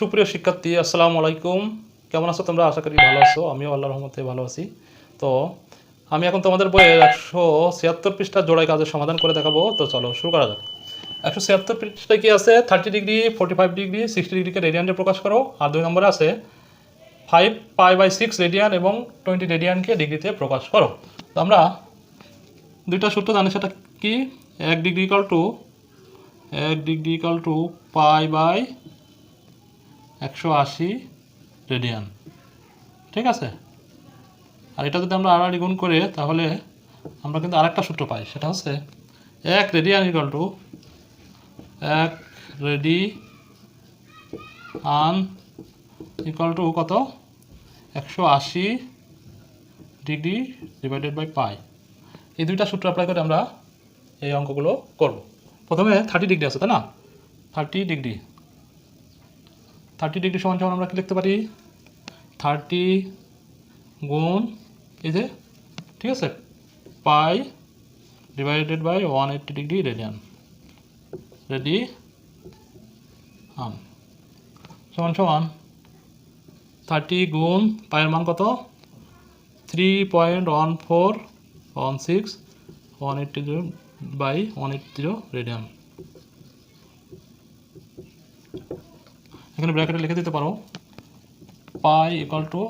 সুপ্রিয় শিক্ষার্থী, আসসালামু আলাইকুম। কেমন আছো তোমরা? আশা করি ভালো আছো। আমিও আল্লাহর রহমতে ভালো আছি। তো আমি এখন তোমাদের বইয়ের 176 পৃষ্ঠার জোড়াই কাজের সমাধান করে দেখাবো। তো চলো শুরু করা যাক। 176 পৃষ্ঠায় কি আছে? 30 ডিগ্রি, 45 ডিগ্রি, 60 ডিগ্রিকে রেডিয়ানে প্রকাশ করো। আর 2 নম্বরে আছে 5 π/6 রেডিয়ান এবং 20 রেডিয়ানকে ডিগ্রিতে প্রকাশ করো। তো আমরা দুইটা সূত্র জানি, সেটা কি? 1 ডিগ্রি ইকাল টু π/180 রেডিয়ান, ঠিক আছে। আর এটা যদি আমরা আড়াআড়ি গুণ করে, তাহলে আমরা কিন্তু আরেকটা সূত্র পাই, সেটা হচ্ছে 1 radian equal to 1 radian equal to কত? 180 ডিগ্রি ডিভাইডেড বাই পাই। এই দুইটা সূত্র অ্যাপ্লাই করে আমরা এই অঙ্কগুলো করব। প্রথমে 30 ডিগ্রি আছে, তাই না? 30 ডিগ্রি সমান সমান আমরা কি লিখতে পারি? 30 গুণ এই যে, ঠিক আছে, pi divided by 180 degree radian সমান সমান 30 গুণ পায়ের মান কত? 3.1416 180 বাই 180 রেডিয়ান। এখানে ব্র্যাকেটে লিখে দিতে পারো পাই ইকাল টু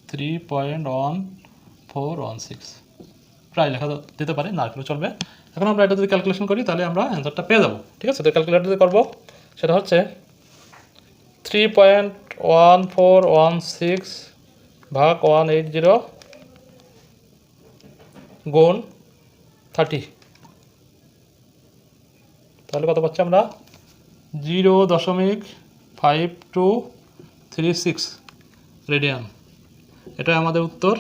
3.1416, প্রায় লেখা দিতে পারে, না করে চলবে। এখন আমরা এটা যদি ক্যালকুলেশন করি, তাহলে আমরা অ্যান্সারটা পেয়ে যাবো, ঠিক আছে। তো ক্যালকুলেটর যদি করবো, সেটা হচ্ছে 3.1416 ভাগ 180 গুণ 30, তাহলে কত পাচ্ছি আমরা? 0.5236 রেডিয়ান। এটাই আমাদের উত্তর।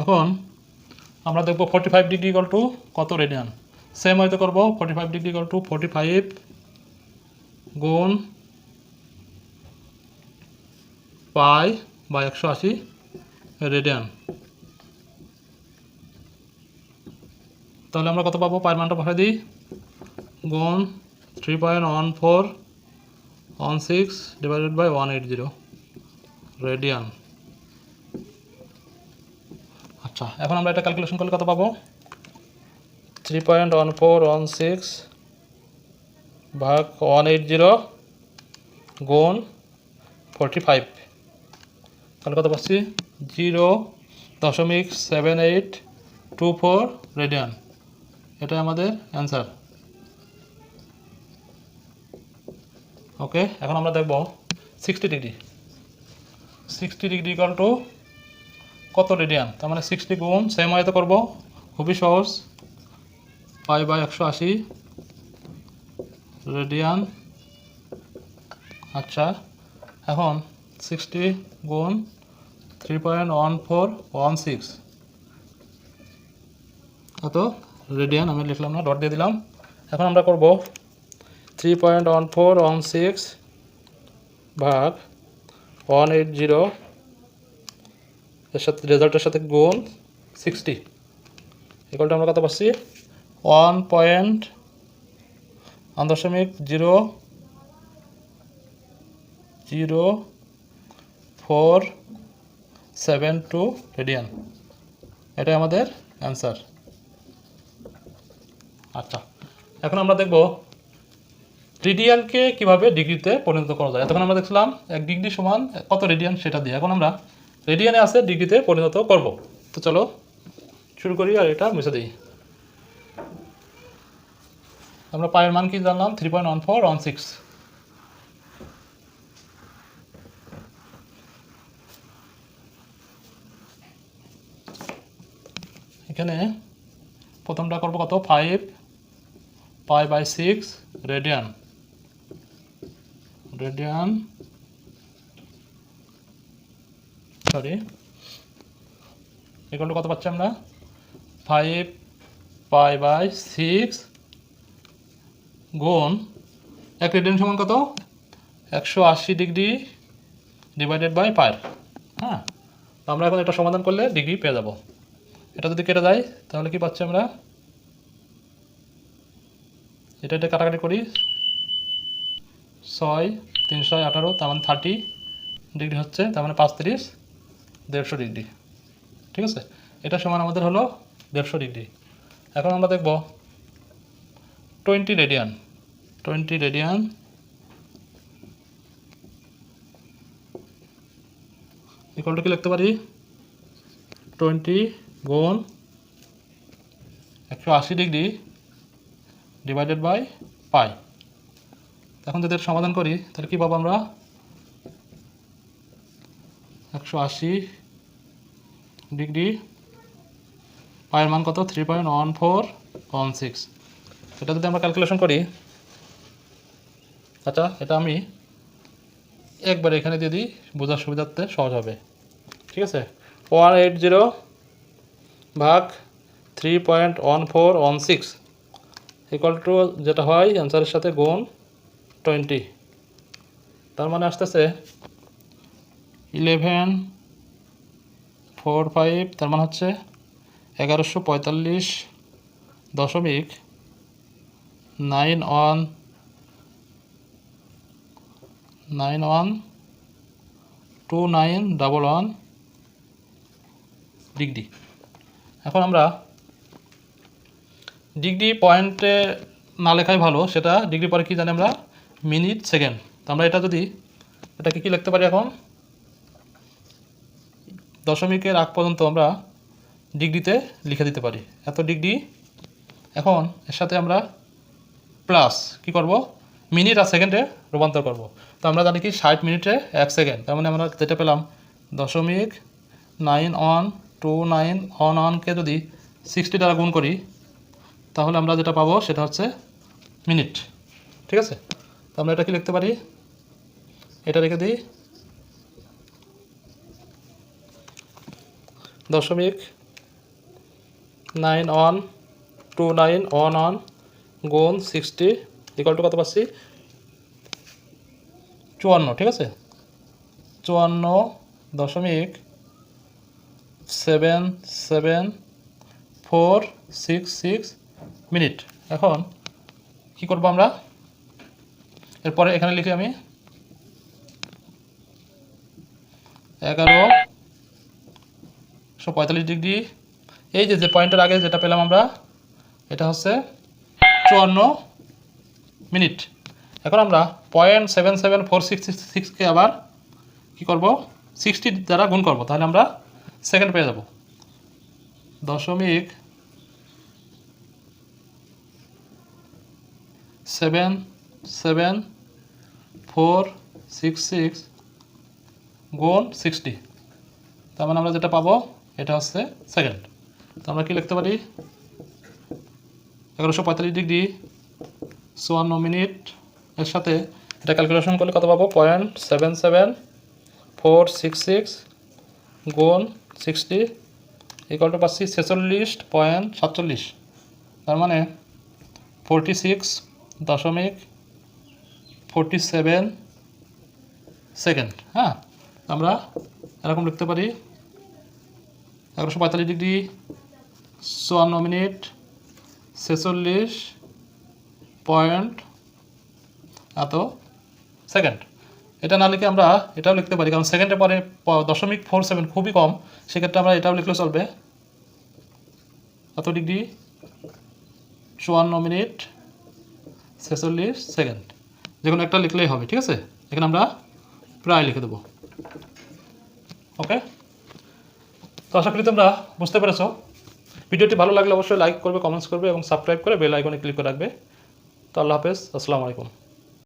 এখন আমরা দেখব 45 ডিগ্রি ইকাল টু কত রেডিয়ান। সেম হয়তো করবো। 45 ডিগ্রি ইকাল টু 45 গুণ পাই বাই 180 রেডিয়ান। তাহলে আমরা কত পাবো? পায়ের মানটা বসাই দিই, গুণ 3.1416 ডিভাইডেড বাই 180 রেডিয়ান। আচ্ছা, এখন আমরা এটা ক্যালকুলেশন করলে কত পাবো? 3.1416 ভাগ 180 গুণ 45, তাহলে কত পাচ্ছি? 0.7824 রেডিয়ান। এটাই আমাদের অ্যান্সার। ওকে, এখন আমরা দেখব 60 ডিগ্রি ইকাল টু কত রেডিয়ান। তার মানে 60 গুণ, সেম হয়তো করবো, খুবই সহজ, পাই বাই 180 রেডিয়ান। আচ্ছা, এখন 60 গুণ 3.1416 কত রেডিয়ান আমি লিখলাম না, ডট দিয়ে দিলাম। এখন আমরা করব 3.1416 ভাগ 180 এর সাথে রেজাল্টের সাথে গুণ 60 ইকুয়ালটা আমরা কত পাচ্ছি? 1.00472 রেডিয়ান। এটাই আমাদের অ্যান্সার। আচ্ছা, এখন আমরা দেখব রেডিয়ানকে কিভাবে ডিগ্রিতে পরিণত করা যায়। তখন আমরা দেখছিলাম 1 ডিগ্রি সমান কত রেডিয়ান, সেটা দিয়ে। এখন আমরা রেডিয়ানে আছে ডিগ্রিতে পরিণত করব। তো চলো শুরু করি, আর এটা মুছে দিই। আমরা পায়ের মান কি জানলাম? 3.1416। এখানে প্রথমটা করবো কত? 5 π/6 রেডিয়ান সরি, এগুলো কত পাচ্ছি আমরা? 5 π/6 গুণ 1 রেডিয়ান সমান কত? 180 ডিগ্রি ডিভাইডেড বাই পাই। হ্যাঁ, আমরা এখন এটা সমাধান করলে ডিগ্রি পেয়ে যাব। এটা যদি কেটে যায়, তাহলে কি পাচ্ছি আমরা? এটা কাটাকাটি করি, 6 318, তার মানে 30 ডিগ্রি হচ্ছে, তার মানে 5 30 150 ডিগ্রি। ঠিক আছে, এটা সমান আমাদের হলো 150 ডিগ্রি। এখন আমরা দেখব 20 রেডিয়ান। 20 রেডিয়ান ইকুয়াল টু কি লিখতে পারি, 20 গুণ 180 ডিগ্রি ডিভাইডেড বাই পাই। এখন যদি এর সমাধান করি তাহলে কী পাবো আমরা, 180 ডিগ্রি পায়ের মান কত, 3.1416। এটা যদি আমরা ক্যালকুলেশন করি, আচ্ছা এটা আমি একবার এখানে দিয়ে দিই, বোঝার সুবিধার্থে সহজ হবে। ঠিক আছে, 180 ভাগ 3.1416 ইকুয়াল টু যেটা হয় অ্যান্সারের সাথে গুণ 20, তার মানে আসতেছে 1145, তার মানে হচ্ছে 11.912911 ডিগ্রি। এখন আমরা ডিগ্রি পয়েন্টে না লেখাই ভালো, সেটা ডিগ্রি পরে কি জানি আমরা, মিনিট সেকেন্ড। তো আমরা এটা যদি এটাকে কি লিখতে পারি, এখন দশমিকের আগ পর্যন্ত আমরা ডিগ্রিতে লিখে দিতে পারি, এত ডিগ্রি। এখন এর সাথে আমরা প্লাস কি করব, মিনিট আর সেকেন্ডে রূপান্তর করব। তো আমরা জানি কি 60 মিনিটে 1 সেকেন্ড, তার মানে আমরা যেটা পেলাম 0.912911কে যদি 60 দ্বারা গুণ করি তাহলে আমরা যেটা পাবো সেটা হচ্ছে মিনিট। ঠিক আছে, তো আমরা এটা কি লিখতে পারি, এটা রেখে দিই 0.912911 গুণ 60 ইকুয়াল টু কত পাচ্ছি, 54। ঠিক আছে, 54.77466 মিনিট। এখন কি করব আমরা, এরপরে এখানে লিখি আমি 1145 ডিগ্রি। এই যে পয়েন্টের আগে যেটা পেলাম আমরা, এটা হচ্ছে 54 মিনিট। এখন আমরা 0.77466কে আবার কি করব, 60 দ্বারা গুণ করব, তাহলে আমরা সেকেন্ড পেয়ে যাব। 0.77466 গুণ 60, তার মানে আমরা যেটা পাবো এটা হচ্ছে সেকেন্ড। তো আমরা কি লিখতে পারি, 1145 ডিগ্রি 54 মিনিট এর সাথে এটা ক্যালকুলেশন করলে কত পাবো, 0.77466 গুণ 60 ইকুয়াল টু পাচ্ছি 46.47, তার মানে 46.47 সেকেন্ড। হ্যাঁ, আমরা এরকম লিখতে পারি 1145 ডিগ্রি 54 মিনিট 46 পয়েন্ট এত সেকেন্ড। এটা না লিখে আমরা এটাও লিখতে পারি, কারণ সেকেন্ডের পরে 0.47 খুবই কম, সেক্ষেত্রে আমরা এটাও লিখলেও চলবে, এত ডিগ্রি 54 মিনিট 46 সেকেন্ড, যে কোনো একটা লিখলেই হবে। ঠিক আছে, এখানে আমরা প্রায় লিখে দেবো। ওকে, তো আশা করি তোমরা বুঝতে পেরেছো। ভিডিওটি ভালো লাগলে অবশ্যই লাইক করবে, কমেন্টস করবে এবং সাবস্ক্রাইব করে বেল আইকনে ক্লিক করে রাখবে। তো আল্লাহ হাফেজ, আসসালামু আলাইকুম।